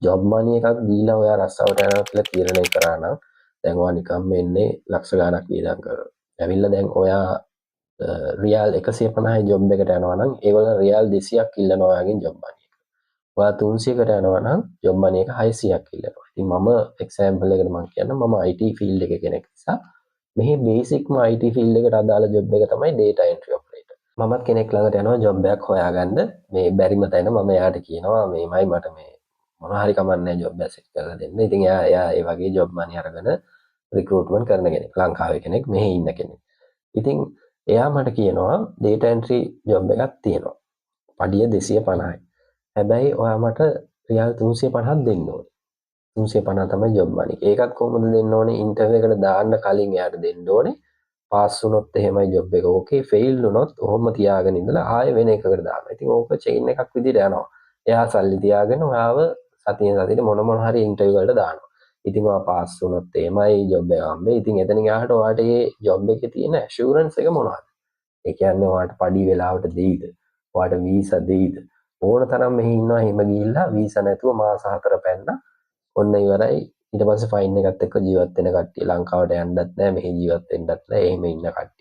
Job මනි එකක් දීලා ඔයා රස්සාවට යනවා කියලා තීරණය කරා නම් දැන් ඔයා නිකම්ම එන්නේ ලක්ෂ ගාණක් වියදම් කරලා. ඇවිල්ලා දැන් ඔයා රියල් 150යි ජොබ් එකට යනවා නම් ඒවල රියල් 200ක් ඉල්ලනවා ඔයාගෙන් ජොබ් මනි එක. ඔයා 300කට යනවා නම් ජොබ් මනි එක 600ක් ඉල්ලනවා. ඉතින් මම එක්සැම්පල් එකකට මම කියන්නම් මම IT ෆීල්ඩ් එකේ කෙනෙක් නිසා මෙහි බේසික්ම IT ෆීල්ඩ් එකට අදාළ ජොබ් එක තමයි data entry operator. මමත් කෙනෙක් ළඟට යනවා ජොබ් එකක් හොයාගන්න මේ බැරිම තැන මම එයාට කියනවා මේමයි මට මේ මොනවා හරි කමන්නේ ජොබ් එක සෙට් කරලා දෙන්න. ඉතින් එයා ඒ වගේ ජොබ් මනි අරගෙන රික්‍රූට්මන්ට් කරන කෙනෙක්. ලංකාවේ කෙනෙක් මෙහි ඉන්න කෙනෙක්. ඉතින් එයා මට කියනවා data entry ජොබ් එකක් තියෙනවා. පඩිය 250යි. හැබැයි ඔයා මට රියල් 350ක් දෙන්න ඕනේ. 350 තමයි ජොබ් මනි. ඒකත් කොහොමද දෙන්න ඕනේ? ඉන්ටර්විව් එකට දාන්න කලින් එයාට දෙන්න ඕනේ. පාස් වුණොත් එහෙමයි ජොබ් එක ඕකේ. ෆේල් වුණොත් ඔහොම තියාගෙන ඉඳලා ආයෙ වෙන එකකට දානවා. ඉතින් ඕක චේන් එකක් විදිහට යනවා. එයා සල්ලි තියාගෙන ඔයාව සතියෙන් සතියට මොන හරි ඉන්ටර්විව් වලට දානවා. ඉතින් ඔයා පාස් වුණොත් එහෙමයි ජොබ් එක හම්බෙයි. ඉතින් එතනින් එහාට ඔයාට මේ ජොබ් එකේ තියෙන ඇෂුරන්ස් එක මොනවද? ඒ කියන්නේ ඔයාට පඩි වෙලාවට දෙයිද? ඔයාට වීසා දෙයිද? ඕන තරම් මෙහි ඉන්නවා එහෙම ගිහිල්ලා වීසා නැතුව මාස 4 පැන්නා. ඔන්න ඉවරයි. ඊට පස්සේ ෆයින් එකත් එක්ක ජීවත් වෙන කට්ටිය ලංකාවට යන්නත් නැහැ, මෙහි ජීවත් වෙන්නත් නැහැ. එහෙම ඉන්න කට්ටිය.